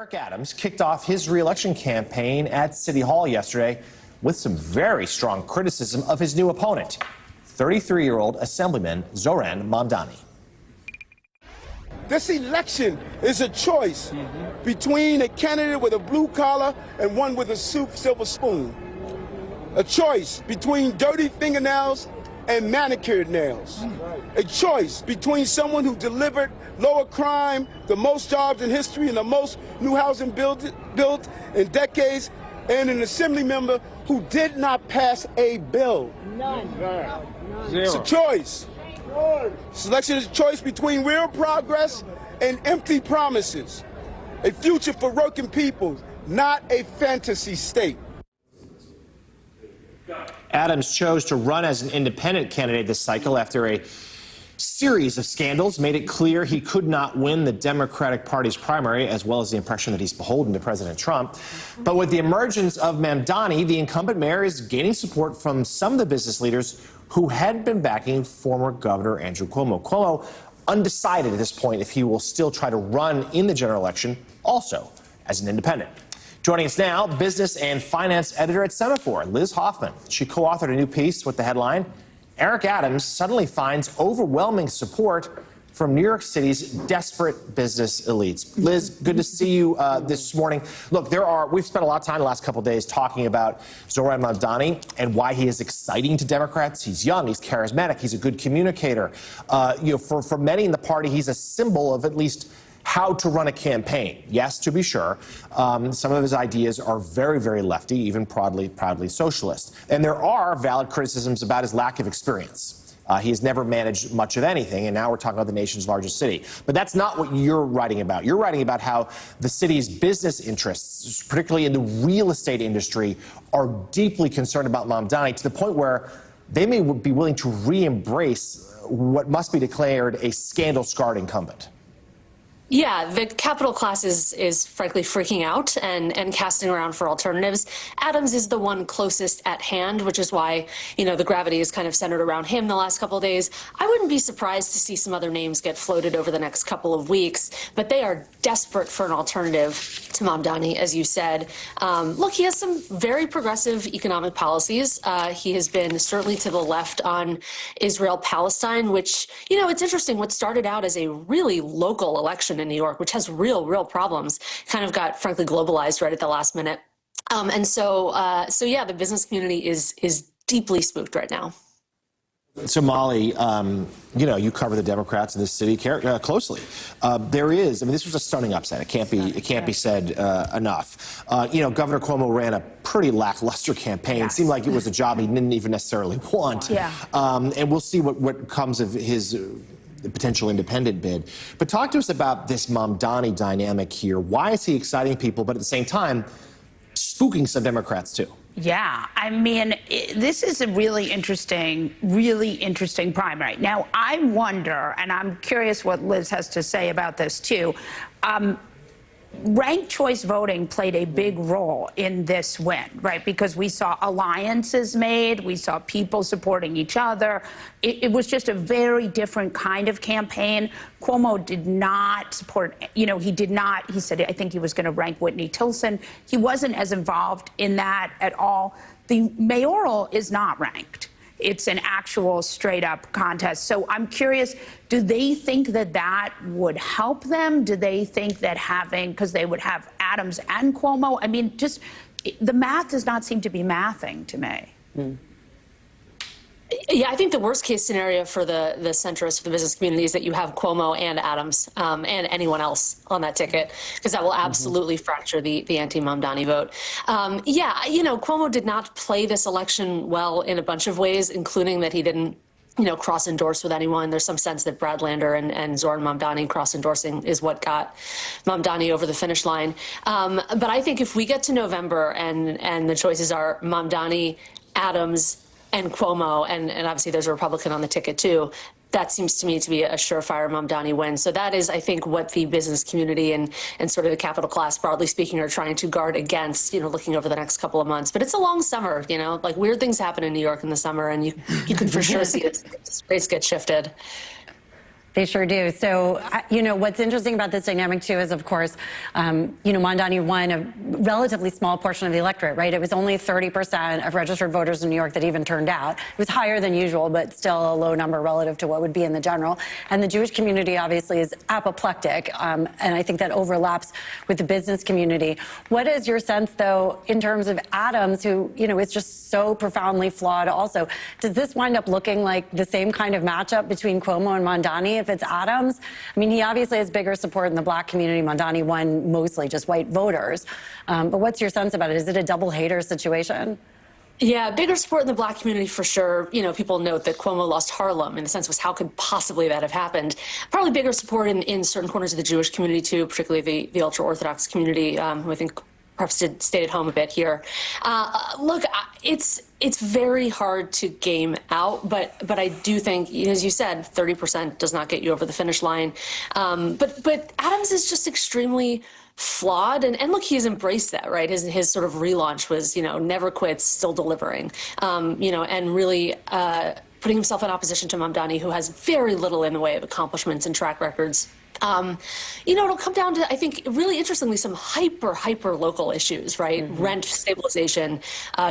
Eric Adams kicked off his re-election campaign at City Hall yesterday with some very strong criticism of his new opponent, 33-year-old Assemblyman Zoran Mamdani. This election is a choice between a candidate with a blue collar and one with a silver spoon. A choice between dirty fingernails and manicured nails. A choice between someone who delivered lower crime, the most jobs in history, and the most new housing built in decades, and an assembly member who did not pass a bill. None. It's a choice. Selection is a choice between real progress and empty promises. A future for working people, not a fantasy state. Adams chose to run as an independent candidate this cycle after a series of scandals made it clear he could not win the Democratic Party's primary, as well as the impression that he's beholden to President Trump. But with the emergence of Mamdani, the incumbent mayor is gaining support from some of the business leaders who had been backing former Governor Andrew Cuomo. Cuomo undecided at this point if he will still try to run in the general election, also as an independent. Joining us now, business and finance editor at Semaphore, Liz Hoffman. She co-authored a new piece with the headline, Eric Adams suddenly finds overwhelming support from New York City's desperate business elites. Liz, good to see you this morning. Look, we've spent a lot of time the last couple of days talking about Zoran Mamdani and why he is exciting to Democrats. He's young, he's charismatic, he's a good communicator. For many in the party, he's a symbol of at least how to run a campaign. Yes, to be sure, some of his ideas are very, very lefty, even proudly socialist. And there are valid criticisms about his lack of experience. He has never managed much of anything, and now we're talking about the nation's largest city. But that's not what you're writing about. You're writing about how the city's business interests, particularly in the real estate industry, are deeply concerned about Mamdani to the point where they may be willing to re-embrace what must be declared a scandal-scarred incumbent. Yeah, the capital class is frankly freaking out and casting around for alternatives. Adams is the one closest at hand, which is why, the gravity is kind of centered around him the last couple of days. I wouldn't be surprised to see some other names get floated over the next couple of weeks, but they are desperate for an alternative to Mamdani, as you said. Look, he has some very progressive economic policies. He has been certainly to the left on Israel-Palestine, which, it's interesting. What started out as a really local election in New York, which has real problems, kind of got frankly globalized right at the last minute. So yeah, the business community is deeply spooked right now. So Molly, you cover the Democrats in this city closely. This was a stunning upset. It can't be said enough. Governor Cuomo ran a pretty lackluster campaign. Yes. It seemed like it was a job he didn't even necessarily want. Yeah. And we'll see what comes of his potential independent bid. But talk to us about this Mamdani dynamic here. Why is he exciting people, but at the same time, spooking some Democrats too? Yeah, this is a really interesting primary. Now, I wonder, and I'm curious what Liz has to say about this too, ranked choice voting played a big role in this win, right? Because we saw alliances made, we saw people supporting each other. It was just a very different kind of campaign. Cuomo did not support, he said, I think he was going to rank Whitney Tilson. He wasn't as involved in that at all. The mayoral is not ranked. It's an actual straight-up contest. So I'm curious, do they think that would help them? Do they think that because they would have Adams and Cuomo? Just the math does not seem to be mathing to me. Mm. Yeah, I think the worst case scenario for the centrists, for the business community, is that you have Cuomo and Adams and anyone else on that ticket, because that will absolutely fracture the anti-Mamdani vote. Cuomo did not play this election well in a bunch of ways, including that he didn't cross-endorse with anyone. There's some sense that Brad Lander and Zoran Mamdani cross-endorsing is what got Mamdani over the finish line. But I think if we get to November and the choices are Mamdani, Adams, and Cuomo, and obviously there's a Republican on the ticket too, that seems to me to be a surefire Mamdani win. So that is, I think, what the business community and sort of the capital class, broadly speaking, are trying to guard against, looking over the next couple of months. But it's a long summer, like weird things happen in New York in the summer, and you can for sure see rates get shifted. They sure do. So, what's interesting about this dynamic, too, is, of course, Mamdani won a relatively small portion of the electorate, right? It was only 30% of registered voters in New York that even turned out. It was higher than usual, but still a low number relative to what would be in the general. And the Jewish community, obviously, is apoplectic, and I think that overlaps with the business community. What is your sense, though, in terms of Adams, who, is just so profoundly flawed also? Does this wind up looking like the same kind of matchup between Cuomo and Mamdani if it's Adams? I mean, he obviously has bigger support in the black community. Mamdani won mostly just white voters. But what's your sense about it? Is it a double hater situation? Yeah, bigger support in the black community for sure. People note that Cuomo lost Harlem, and the sense was, how could possibly that have happened? Probably bigger support in certain corners of the Jewish community, too, particularly the ultra-Orthodox community, who I think perhaps did stay at home a bit here. Look, it's very hard to game out, but I do think, as you said, 30% does not get you over the finish line. But Adams is just extremely flawed, and look, he's embraced that, right? His sort of relaunch was, never quits, still delivering, and really putting himself in opposition to Mamdani, who has very little in the way of accomplishments and track records. It'll come down to, I think, really interestingly, some hyper local issues, right? Mm-hmm. Rent stabilization.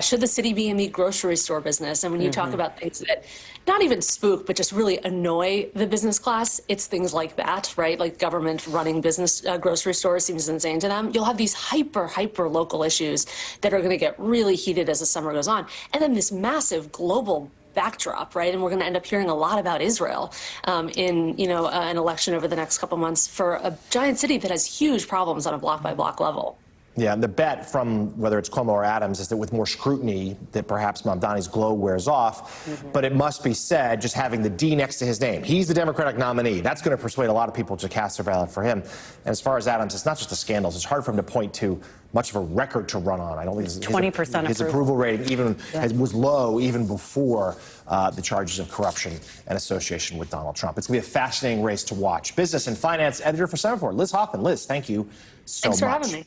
Should the city be in the grocery store business? And when you talk about things that not even spook, but just really annoy the business class, it's things like that, right? Like government running business grocery stores seems insane to them. You'll have these hyper local issues that are going to get really heated as the summer goes on. And then this massive global backdrop, right? And we're going to end up hearing a lot about Israel in, an election over the next couple months for a giant city that has huge problems on a block-by-block level. Yeah, and the bet from whether it's Cuomo or Adams is that with more scrutiny that perhaps Mamdani's glow wears off. But it must be said, just having the D next to his name, he's the Democratic nominee. That's going to persuade a lot of people to cast their ballot for him. And as far as Adams, it's not just the scandals. It's hard for him to point to much of a record to run on. I don't think 20% his approval rating even was low even before the charges of corruption and association with Donald Trump. It's going to be a fascinating race to watch. Business and finance editor for Semaphore, Liz Hoffman. Liz, thank you so much. Thanks for having me.